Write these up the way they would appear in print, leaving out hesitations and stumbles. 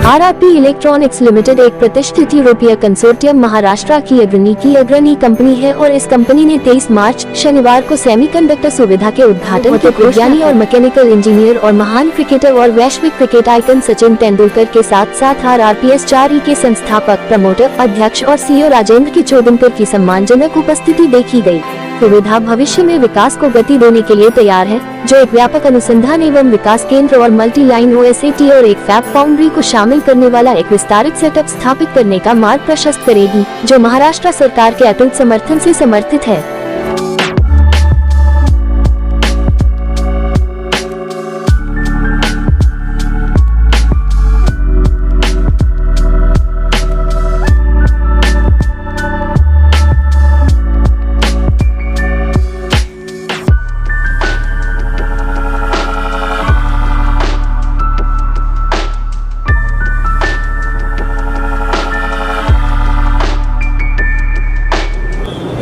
RRP Electronics Ltd एक प्रतिष्ठित यूरोपीय कंसोर्टियम महाराष्ट्र की अग्रणी कंपनी है और इस कंपनी ने 23 मार्च शनिवार को सेमीकंडक्टर सुविधा के उद्घाटन के विज्ञानी और मैकेनिकल इंजीनियर और महान क्रिकेटर और वैश्विक क्रिकेट आइकन सचिन तेंदुलकर के साथ RRPS 4E के संस्थापक, प्रमोटर, अध्यक्ष और CEO राजेंद्र की चोदनकर की सम्मानजनक उपस्थिति देखी गयी। सुविधा भविष्य में विकास को गति देने के लिए तैयार है, जो एक व्यापक अनुसंधान एवं विकास केंद्र और मल्टी लाइन OSAT और एक फैब फाउंड्री को शामिल करने वाला एक विस्तारित सेटअप स्थापित करने का मार्ग प्रशस्त करेगी, जो महाराष्ट्र सरकार के अटूट समर्थन से समर्थित है।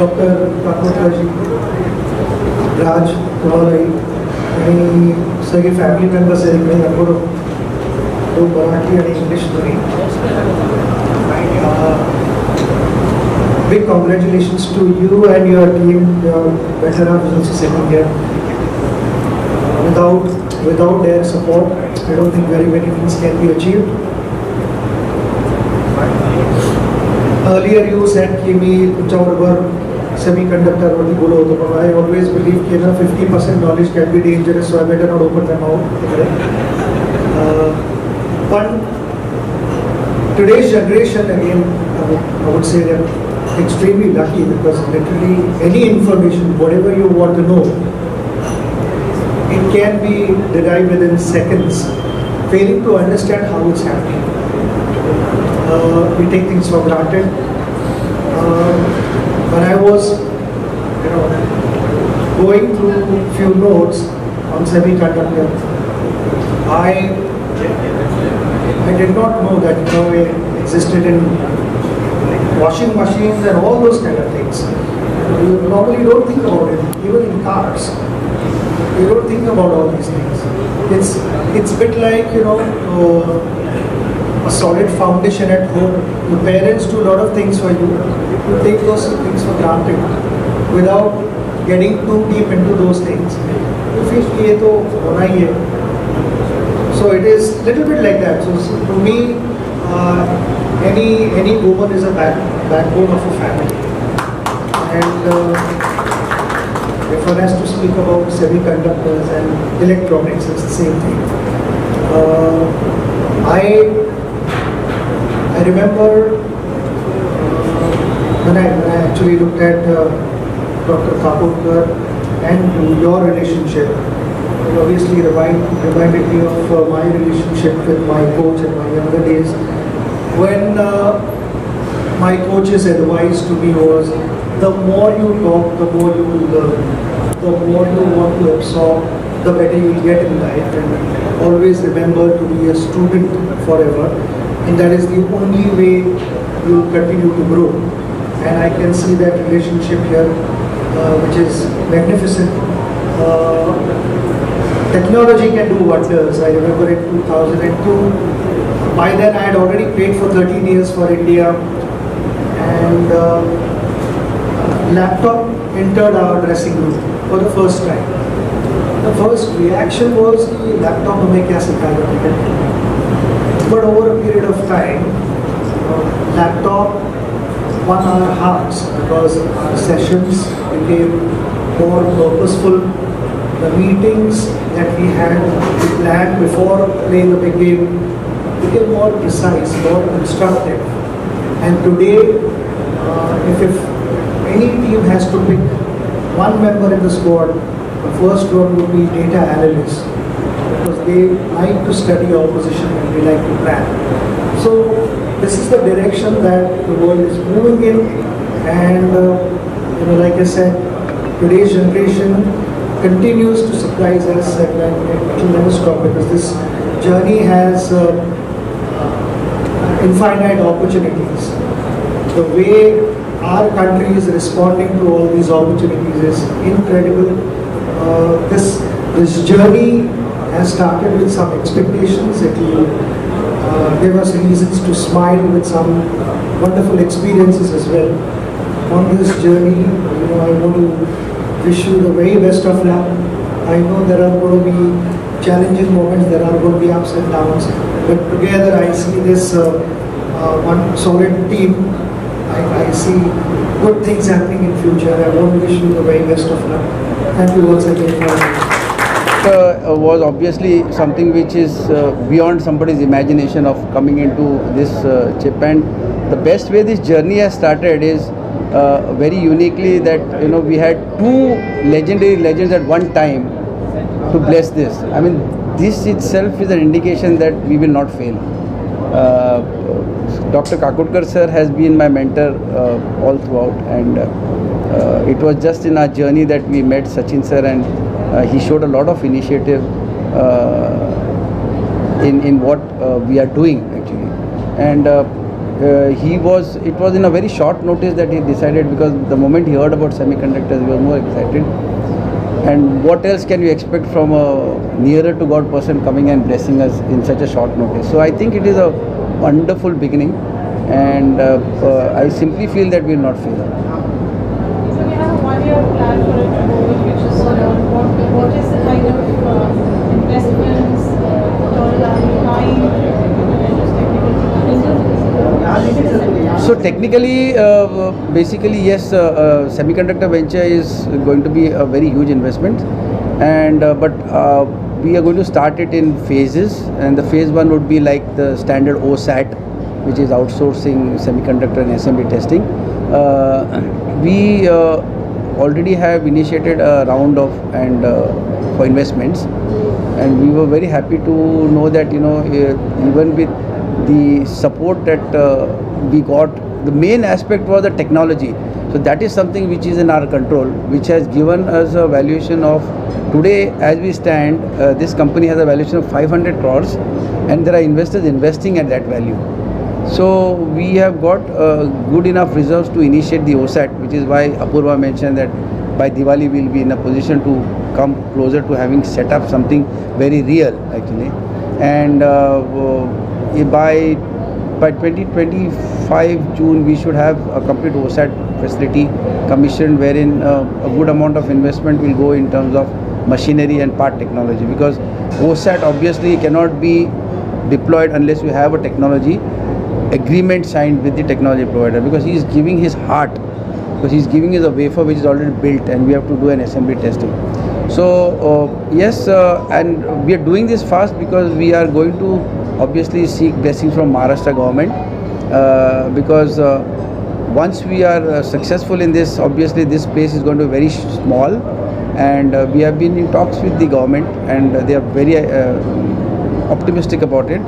डॉक्टर काकोटजी, राज कुमारई आणि सगळे फॅमिली मेंबर्स आहेत इकडे अकोडो तो मराठी आणि इंग्लिश दोन्ही. Big congratulations to you and your team. Your better half is also sitting here. Without their support, I don't think very many things can be achieved. Earlier you said कि मी तुमच्याबरोबर semiconductor वरती बोलत होतो, but I always believe कि 50% knowledge can be dangerous, so I better not open them out. But today's generation, again, I would say they're extremely lucky because literally any information, whatever you want to know, it can be derived within seconds. Failing to understand how it's happening, we take things for granted. When I was, going through few notes on semiconductor, I did not know that it existed in washing machines and all those kind of things. You normally don't think about it, even in cars. You don't think about all these things. It's a bit like a solid foundation at home. Your parents do a lot of things for you. You take those things for granted without getting too deep into those things. You feel कि ये तो होना ही है. So it is little bit like that. So to me, any woman is a backbone of a family. And if one has to speak about semiconductors and electronics, it's the same thing. I remember when I actually looked at Dr. Kapoor and your relationship, it obviously reminded me of my relationship with my coach in my younger days, when my coach's advice to me was, the more you talk, the more you will learn, the more you want to absorb, the better you will get in life, and always remember to be a student forever, and that is the only way you will continue to grow. And I can see that relationship here, which is magnificent. Technology can do wonders. I remember in 2002, by then I had already played for 13 years for India, and laptop entered our dressing room for the first time. The first reaction was कि laptop हमें क्या सिखाएगा, but over a period of time, laptop won our hearts because our sessions became more purposeful. The meetings that we planned before playing the big game became more precise, more constructive. And today, if any team has to pick one member in the squad, the first one would be data analysts, because they like to study opposition and they like to plan. So this is the direction that the world is moving in, and like I said, today's generation continues to surprise us, and it will never stop because this journey has infinite opportunities. The way our country is responding to all these opportunities is incredible. This journey has started with some expectations. It will gave us reasons to smile with some wonderful experiences as well. On this journey, I want to wish you the very best of luck. I know there are going to be challenging moments, there are going to be ups and downs, but together I see this one solid team. I see good things happening in future. I want to wish you the very best of luck. Thank you once again for was obviously something which is beyond somebody's imagination of coming into this chip, and the best way this journey has started is very uniquely that we had two legendary legends at one time to bless this. I mean, this itself is an indication that we will not fail. Dr. Kakurkar sir has been my mentor all throughout, and it was just in our journey that we met Sachin sir, and he showed a lot of initiative in what we are doing actually, and it was in a very short notice that he decided, because the moment he heard about semiconductors he was more excited. And what else can you expect from a nearer to God person coming and blessing us in such a short notice? So I think it is a wonderful beginning, and I simply feel that we will not fail. So we have a 1-year plan for it to go, which is what is the kind of investments, total time, So technically, basically yes, semiconductor venture is going to be a very huge investment, and but we are going to start it in phases, and the phase 1 would be like the standard OSAT, which is outsourcing semiconductor and assembly testing. We already have initiated a round of for investments, and we were very happy to know that even with the support that we got, the main aspect was the technology. So that is something which is in our control, which has given us a valuation of, today as we stand, this company has a valuation of 500 crores, and there are investors investing at that value. So we have got good enough reserves to initiate the OSAT, which is why Apurva mentioned that by Diwali we will be in a position to come closer to having set up something very real actually. And by 2025 June we should have a complete OSAT facility commissioned, wherein a good amount of investment will go in terms of machinery and part technology, because OSAT obviously cannot be deployed unless you have a technology agreement signed with the technology provider, because he is giving his heart, because he is giving us a wafer which is already built, and we have to do an assembly testing. So yes, and we are doing this fast because we are going to obviously seek blessings from Maharashtra government, because once we are successful in this, obviously this place is going to be very small, and we have been in talks with the government, and they are very optimistic about it.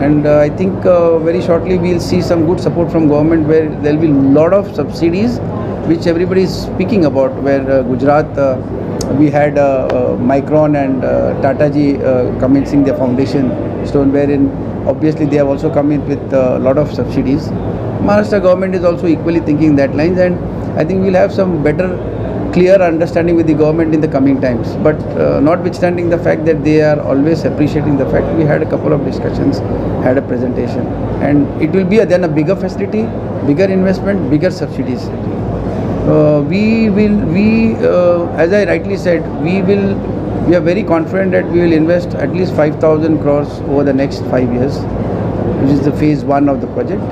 And I think very shortly we will see some good support from government, where there will be a lot of subsidies which everybody is speaking about, where Gujarat, we had Micron and Tata ji commencing their foundation stone, wherein obviously they have also come in with a lot of subsidies. Maharashtra government is also equally thinking that lines, and I think we will have some better clear understanding with the government in the coming times. But notwithstanding the fact that they are always appreciating the fact, we had a couple of discussions, had a presentation, and it will be then a bigger facility, bigger investment, bigger subsidies. As I rightly said, we are very confident that we will invest at least 5,000 crores over the next 5 years, which is the phase 1 of the project.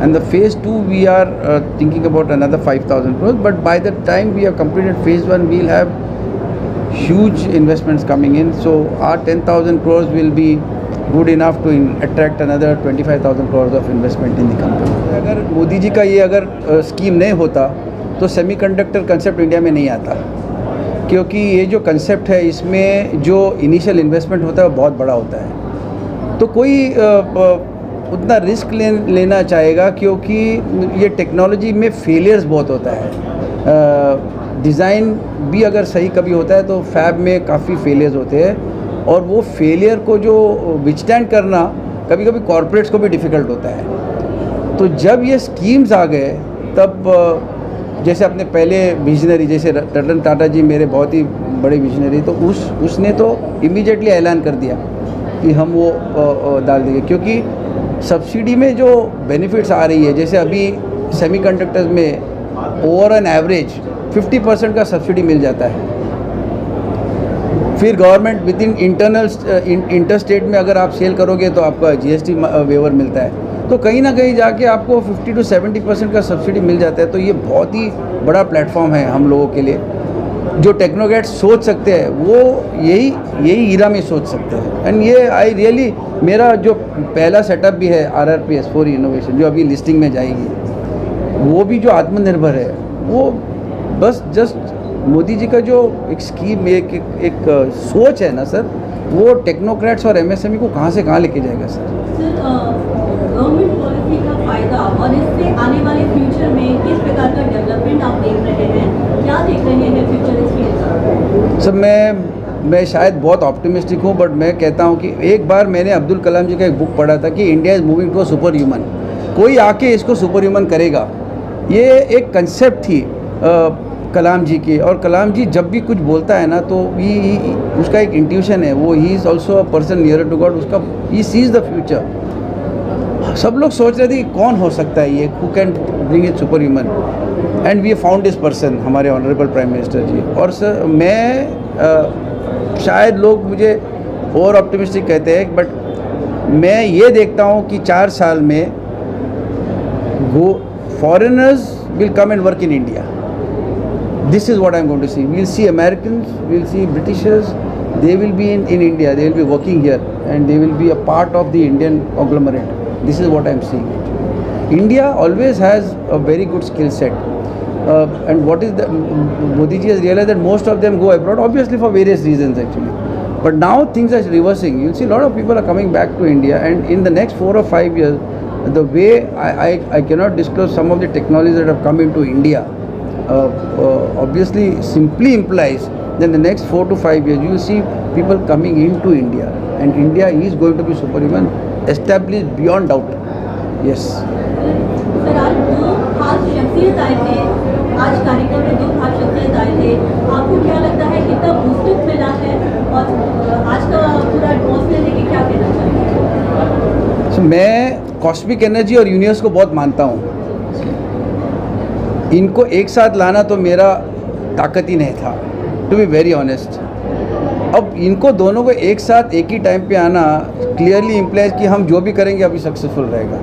And the phase 2, we are thinking about another 5,000 crores. But by the time we have completed phase 1, we will have huge investments coming in. So our 10,000 crores will be good enough to attract another 25,000 crores of investment in the company. अगर मोदी जी का ये अगर scheme नहीं होता तो semiconductor concept India में नहीं आता, क्योंकि ये जो कंसेप्ट है इसमें जो इनिशियल इन्वेस्टमेंट होता है वो बहुत बड़ा होता है, तो कोई उतना रिस्क लेना चाहेगा, क्योंकि ये टेक्नोलॉजी में फेलियर्स बहुत होता है। डिज़ाइन भी अगर सही कभी होता है तो फैब में काफ़ी फेलियर्स होते हैं, और वो फेलियर को जो विथस्टैंड करना कभी कभी कॉरपोरेट्स को भी डिफ़िकल्ट होता है। तो जब ये स्कीम्स आ गए तब जैसे अपने पहले विजनरी, जैसे रतन टाटा जी मेरे बहुत ही बड़े विजनरी, तो उसने तो इमीडिएटली ऐलान कर दिया कि हम वो डाल देंगे, क्योंकि सब्सिडी में जो बेनिफिट्स आ रही है, जैसे अभी सेमीकंडक्टर्स में ओवर एन एवरेज 50% का सब्सिडी मिल जाता है। फिर government with in inter state में अगर आप सेल करोगे तो आपका GST वेवर मिलता है, तो कहीं ना कहीं जाके आपको 50 to 70% का सब्सिडी मिल जाता है। तो ये बहुत ही बड़ा प्लेटफॉर्म है हम लोगों के लिए। जो टेक्नोक्रेट्स सोच सकते हैं वो यही ईरा में सोच सकते हैं। एंड ये आई रियली, मेरा जो पहला सेटअप भी है RRP S4 इनोवेशन जो अभी लिस्टिंग में जाएगी, वो भी जो आत्मनिर्भर है, वो बस जस्ट मोदी जी का जो एक स्कीम, एक सोच है ना सर, वो टेक्नोक्रेट्स और MSME को कहाँ से कहाँ लेके जाएगा सर। गवर्नमेंट पॉलिसी का फायदा और इससे आने वाले फ्यूचर में किस प्रकार का डेवलपमेंट आप देख रहे हैं, क्या देख रहे हैं फ्यूचर इसके? सर मैं शायद बहुत ऑप्टिमिस्टिक हूँ, बट मैं कहता हूँ कि एक बार मैंने अब्दुल कलाम जी का एक बुक पढ़ा था कि India is moving to a super human, कोई आके इसको सुपर ह्यूमन करेगा। ये एक कंसेप्ट थी कलाम जी की, और कलाम जी जब भी कुछ बोलता है ना तो उसका एक इंट्यूशन है, वो ही is also a person near to God, उसका ही सीज द फ्यूचर। सब लोग सोच रहे थे कि कौन हो सकता है ये, who can bring it super human, and we found this person, हमारे ऑनरेबल प्राइम मिनिस्टर जी। और सर मैं शायद लोग मुझे ओवर ऑप्टिमिस्टिक कहते हैं, बट मैं ये देखता हूँ कि 4 साल में foreigners will come and work in India. This is what I'm going to see. We'll see Americans, we'll see Britishers, they will be in India, they will be working here, and they will be a part of the Indian conglomerate. This is what I'm seeing. India always has a very good skill set. And what is the, Modi ji has realized that most of them go abroad, obviously for various reasons actually. But now things are reversing. You'll see a lot of people are coming back to India, and in the next 4 or 5 years, the way I cannot disclose some of the technologies that have come into India, obviously simply implies that in the next 4 to 5 years you will see people coming into India, and India is going to be superhuman, established beyond doubt. Yes. Sir आज 2 खास शख्सियत आए थे, आज कार्यक्रम में 2 खास शख्सियत आए थे, आपको क्या लगता है कितना बूस्टअप मिला है, और आज का पूरा एटमॉस्फेयर लेके क्या कहना चाहिए? मैं कॉस्मिक एनर्जी और यूनिवर्स को बहुत मानता हूँ। इनको एक साथ लाना तो मेरा ताकत ही नहीं था, टू बी वेरी ऑनेस्ट। अब इनको दोनों को एक साथ एक ही टाइम पे आना क्लियरली इम्प्लाइज कि हम जो भी करेंगे अभी सक्सेसफुल रहेगा।